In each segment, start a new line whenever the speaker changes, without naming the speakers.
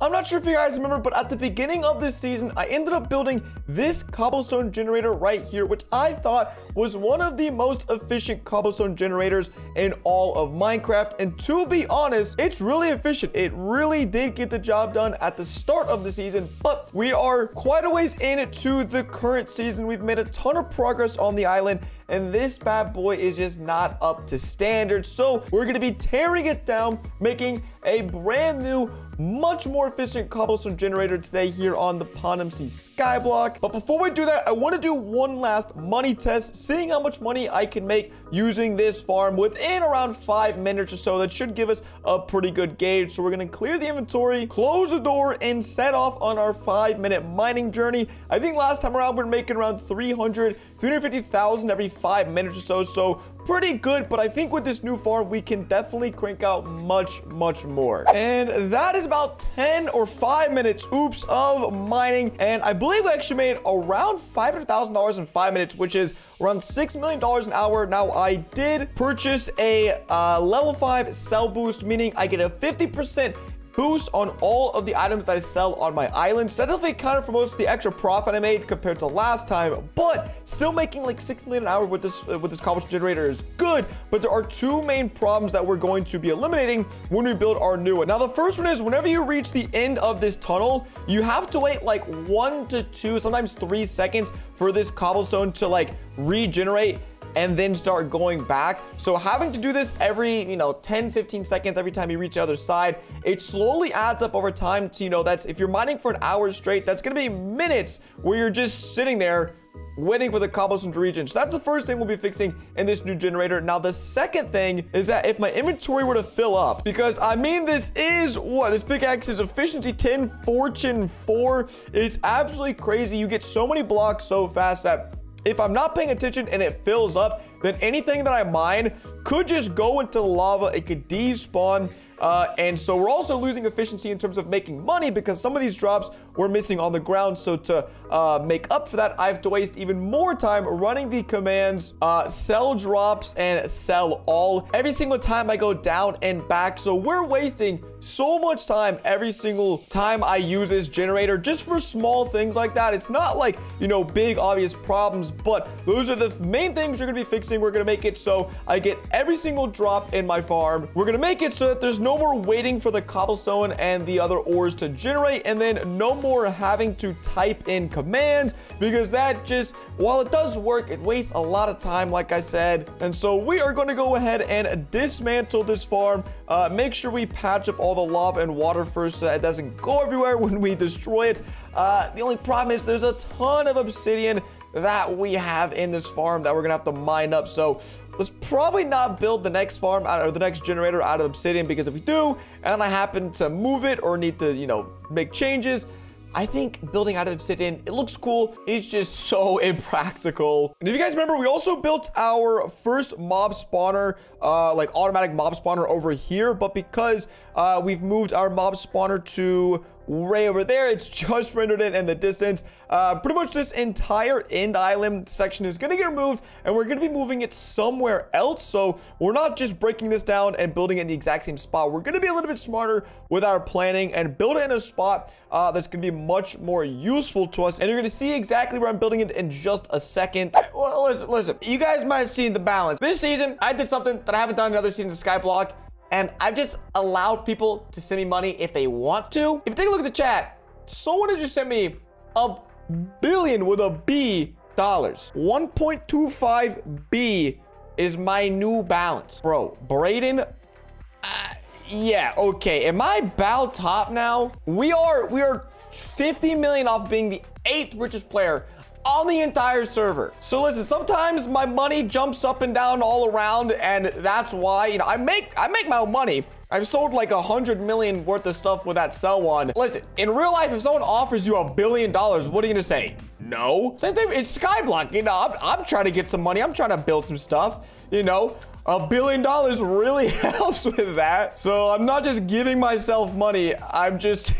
I'm not sure if you guys remember, but at the beginning of this season, I ended up building this cobblestone generator right here, which I thought was one of the most efficient cobblestone generators in all of Minecraft. And to be honest, it's really efficient. It really did get the job done at the start of the season, but we are quite a ways into the current season. We've made a ton of progress on the island, and this bad boy is just not up to standard. So we're going to be tearing it down, making a brand new, much more efficient cobblestone generator today here on the ThePondMC Skyblock. But before we do that, I want to do one last money test, seeing how much money I can make using this farm within around 5 minutes or so. That should give us a pretty good gauge. So we're going to clear the inventory, close the door, and set off on our 5-minute mining journey. I think last time around we're making around 350,000 every 5 minutes or so. So pretty good, but I think with this new farm we can definitely crank out much more. And that is about 10 or 5 minutes of mining, and I believe we actually made around $500,000 in 5 minutes, which is around $6 million an hour. Now I did purchase a level 5 sell boost, meaning I get a 50% boost on all of the items that I sell on my island. So that definitely accounted for most of the extra profit I made compared to last time, but still making like 6 million an hour with this cobblestone generator is good. But there are two main problems that we're going to be eliminating when we build our new one. Now the first one is whenever you reach the end of this tunnel, you have to wait like 1 to 2, sometimes 3 seconds for this cobblestone to like regenerate and then start going back. So having to do this every 10-15 seconds every time you reach the other side, it slowly adds up over time to, that's if you're mining for an hour straight, that's gonna be minutes where you're just sitting there waiting for the cobblestone to regen. So that's the first thing we'll be fixing in this new generator. Now the second thing is that if my inventory were to fill up, because I mean this is what this pickaxe is efficiency 10, fortune 4, it's absolutely crazy. You get so many blocks so fast that if I'm not paying attention and it fills up, then anything that I mine could just go into lava. It could despawn. And so we're also losing efficiency in terms of making money because some of these drops were missing on the ground. So to make up for that, I have to waste even more time running the commands, sell drops and sell all every single time I go down and back. So we're wasting so much time every single time I use this generator just for small things like that. It's not like, big obvious problems, but those are the main things we're going to be fixing. We're going to make it so I get every single drop in my farm. We're going to make it so that there's no more waiting for the cobblestone and the other ores to generate, and then no more having to type in commands, because that just, while it does work, it wastes a lot of time, like I said. And so we are going to go ahead and dismantle this farm, make sure we patch up all the lava and water first so that it doesn't go everywhere when we destroy it. The only problem is there's a ton of obsidian that we have in this farm that we're gonna have to mine up. So let's probably not build the next farm out, or the next generator out of obsidian, because if we do and I happen to move it or need to make changes, I think building out of obsidian, it looks cool. It's just so impractical. And if you guys remember, we also built our first mob spawner, like automatic mob spawner over here. But because we've moved our mob spawner to way over there, it's just rendered in the distance. Pretty much this entire end island section is going to get removed, and we're going to be moving it somewhere else. So we're not just breaking this down and building it in the exact same spot. We're going to be a little bit smarter with our planning and build it in a spot that's going to be much more useful to us. And you're going to see exactly where I'm building it in just a second. Well, listen, you guys might have seen the balance. This season, I did something that I haven't done in other seasons of Skyblock, and I've just allowed people to send me money if they want to. If you take a look at the chat, someone has just sent me $1 billion with a B dollars. 1.25 B is my new balance. Bro, Brayden, yeah, okay. Am I about top now? We are 50 million off being the 8th richest player on the entire server. So listen, sometimes my money jumps up and down all around, and that's why, I make my own money. I've sold like 100 million worth of stuff with that sell one. Listen, in real life, if someone offers you $1 billion, what are you gonna say? No. Same thing, it's Skyblock. I'm trying to get some money. I'm trying to build some stuff, $1 billion really helps with that. So I'm not just giving myself money. I'm just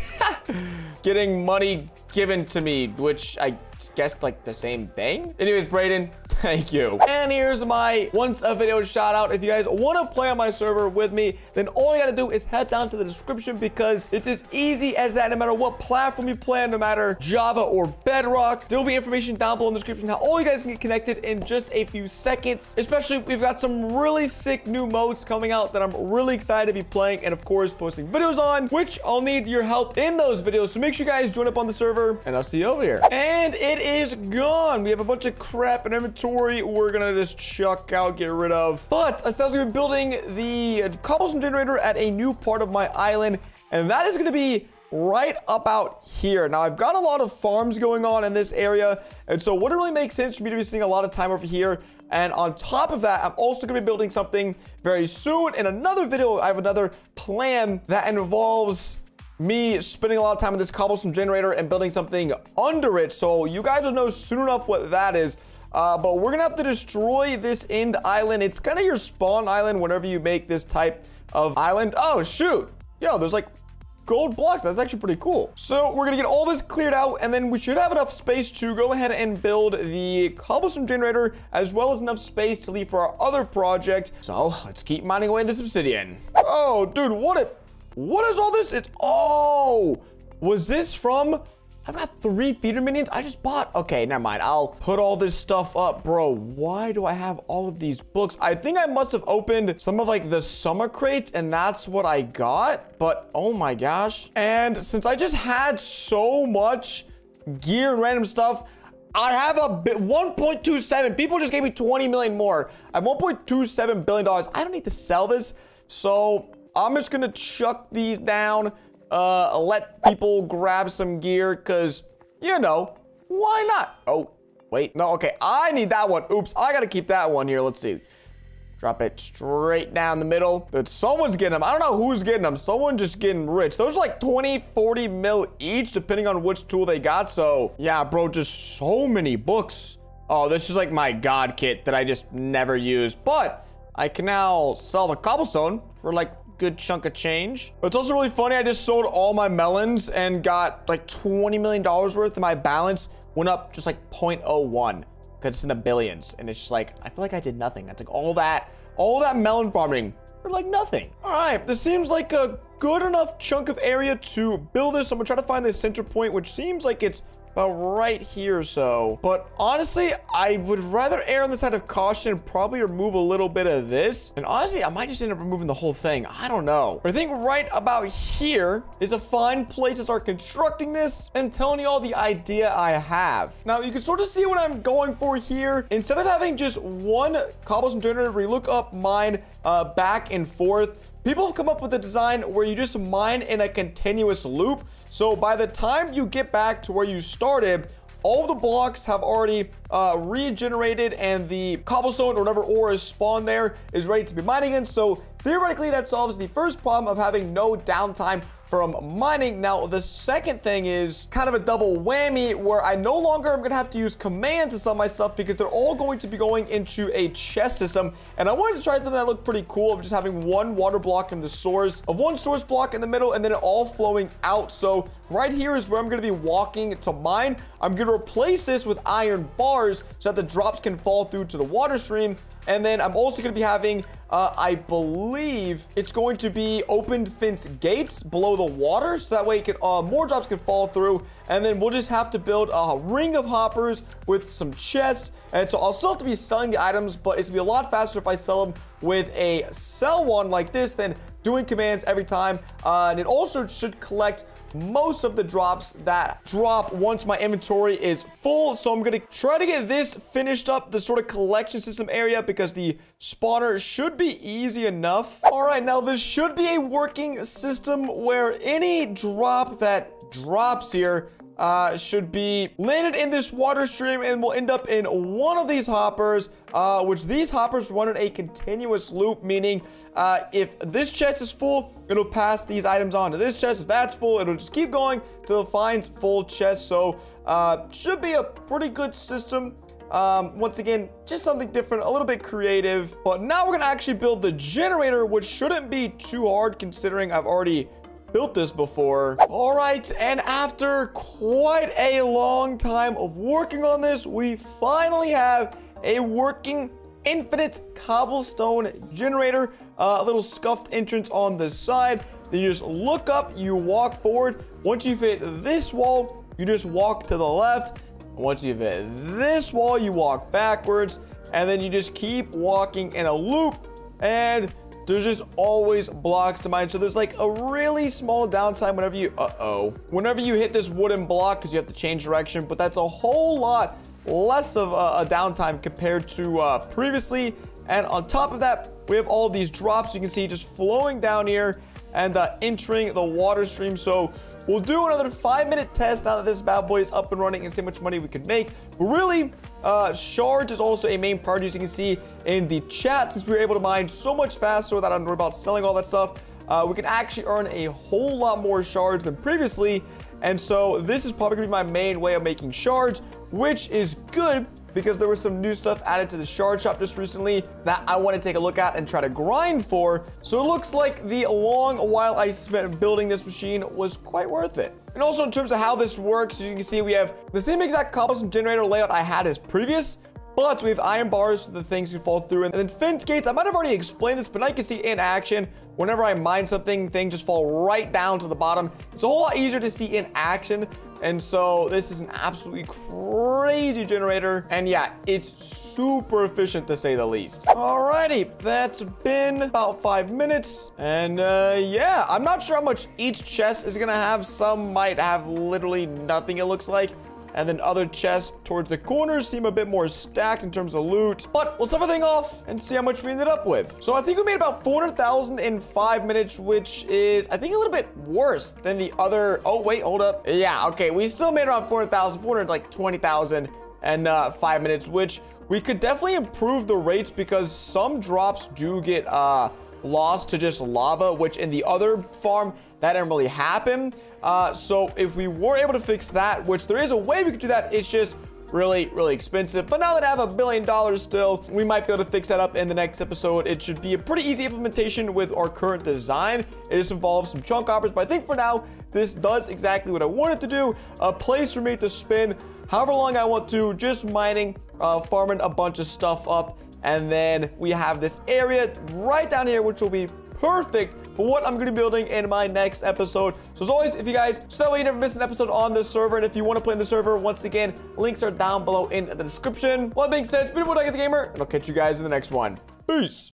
getting money given to me, which I guess like the same thing. Anyways, Brayden, Thank you. And here's my once a video shout out. If you guys want to play on my server with me, then all you got to do is head down to the description, because it's as easy as that. No matter what platform you play on, no matter Java or Bedrock, there will be information down below in the description how all you guys can get connected in just a few seconds. Especially, we've got some really sick new modes coming out that I'm really excited to be playing and, of course, posting videos on, which I'll need your help in those videos. So make sure you guys join up on the server, and I'll see you over here. And it is gone. We have a bunch of crap in inventory we're gonna just chuck out, get rid of. But I was gonna be building the cobblestone generator at a new part of my island, and that is gonna be right about here. Now, I've got a lot of farms going on in this area, and so wouldn't really make sense for me to be spending a lot of time over here. And on top of that, I'm also gonna be building something very soon. In another video, I have another plan that involves me spending a lot of time in this cobblestone generator and building something under it. So you guys will know soon enough what that is. But we're gonna have to destroy this end island. It's kind of your spawn island whenever you make this type of island. Oh, shoot. Yo, there's like gold blocks. That's actually pretty cool. So we're gonna get all this cleared out, and then we should have enough space to go ahead and build the cobblestone generator, as well as enough space to leave for our other project. So let's keep mining away this obsidian. Oh, dude, what is all this? Oh, was this from... I've got 3 feeder minions I just bought. Okay, never mind. I'll put all this stuff up. Bro, why do I have all of these books? I think I must have opened some of like the summer crates, and that's what I got. But oh my gosh. And since I just had so much gear and random stuff, I have a 1.27. People just gave me 20 million more. I have $1.27 billion. I don't need to sell this. So I'm just gonna chuck these down. Let people grab some gear, because, you know, why not? Oh, wait. No, okay. I need that one. Oops. I gotta keep that one here. Let's see. Drop it straight down the middle. But someone's getting them. I don't know who's getting them. Someone just getting rich. Those are like 20, 40 mil each, depending on which tool they got. So, yeah, bro, just so many books. Oh, this is like my god kit that I just never use. But I can now sell the cobblestone for like good chunk of change. But it's also really funny. I just sold all my melons and got like $20 million worth, and my balance went up just like 0.01 because it's in the billions. And it's just like, I feel like I did nothing. That's like all that melon farming for like nothing. All right, this seems like a good enough chunk of area to build this. I'm gonna try to find this center point, which seems like it's about right here or so. But honestly, I would rather err on the side of caution and probably remove a little bit of this. And honestly, I might just end up removing the whole thing. I don't know. But I think right about here is a fine place to start constructing this and telling you all the idea I have. Now, you can sort of see what I'm going for here. Instead of having just one cobblestone generator where you look up mine back and forth, people have come up with a design where you just mine in a continuous loop. So by the time you get back to where you started, all the blocks have already regenerated, and the cobblestone or whatever ore is spawned there is ready to be mined again. So theoretically, that solves the first problem of having no downtime from mining. Now, the second thing is kind of a double whammy, where I no longer am gonna have to use commands to sell my stuff, because they're all going to be going into a chest system. And I wanted to try something that looked pretty cool of just having one water block in the source, of one source block in the middle, and then it all flowing out. So right here is where I'm gonna be walking to mine. I'm gonna replace this with iron bars so that the drops can fall through to the water stream. And then I'm also going to be having, I believe it's going to be open fence gates below the water, so that way more drops can fall through. And then we'll just have to build a ring of hoppers with some chests. And so I'll still have to be selling the items, but it's gonna be a lot faster if I sell them with a sell one like this than doing commands every time. And it also should collect most of the drops that drop once my inventory is full. So I'm gonna try to get this finished up, the sort of collection system area, because the spawner should be easy enough. All right, now this should be a working system where any drop that drops here should be landed in this water stream and will end up in one of these hoppers, which these hoppers run in a continuous loop, meaning if this chest is full, it'll pass these items on to this chest. If that's full, it'll just keep going till it finds full chest. So should be a pretty good system. Once again, just something different, a little bit creative. But now we're gonna actually build the generator, which shouldn't be too hard considering I've already built this before. All right, and after quite a long time of working on this, we finally have a working infinite cobblestone generator, a little scuffed entrance on the side. Then you just look up, you walk forward. Once you've hit this wall, you just walk to the left. Once you've hit this wall, you walk backwards, and then you just keep walking in a loop, and there's just always blocks to mine. So there's like a really small downtime whenever you hit this wooden block, because you have to change direction, but that's a whole lot less of a downtime compared to previously. And on top of that, we have all of these drops you can see just flowing down here and entering the water stream. So we'll do another 5-minute test now that this bad boy is up and running and see how much money we can make. But really, shards is also a main part, as you can see in the chat. Since we were able to mine so much faster without having to worry about selling all that stuff, we can actually earn a whole lot more shards than previously. And so this is probably gonna be my main way of making shards, which is good because there was some new stuff added to the shard shop just recently that I want to take a look at and try to grind for. So it looks like the long while I spent building this machine was quite worth it. And also in terms of how this works, as you can see, we have the same exact cobblestone generator layout I had as previous, but we have iron bars so the things can fall through. And then fence gates, I might have already explained this, but now you can see in action, whenever I mine something, things just fall right down to the bottom. It's a whole lot easier to see in action. And so this is an absolutely crazy generator. And yeah, it's super efficient to say the least. Alrighty, that's been about 5 minutes. And yeah, I'm not sure how much each chest is gonna have. Some might have literally nothing, it looks like. And then other chests towards the corners seem a bit more stacked in terms of loot. But we'll start everything off and see how much we ended up with. So I think we made about 400,000 in 5 minutes, which is, I think, a little bit worse than the other. Oh, wait, hold up. Yeah, okay, we still made around 400,000, 420,000 in 5 minutes, which we could definitely improve the rates because some drops do get lost to just lava, which in the other farm, that didn't really happen. So if we were able to fix that, which there is a way we could do that, it's just really, really expensive. But now that I have $1 billion still, we might be able to fix that up in the next episode. It should be a pretty easy implementation with our current design. It just involves some chunk hoppers, but I think for now, this does exactly what I wanted to do. A place for me to spend however long I want to, just mining, farming a bunch of stuff up. And then we have this area right down here, which will be perfect for what I'm going to be building in my next episode. So as always, if you guys, so that way you never miss an episode on this server. And if you want to play in the server, once again, links are down below in the description. Well, that being said, it's been Ducky the Gamer, and I'll catch you guys in the next one. Peace.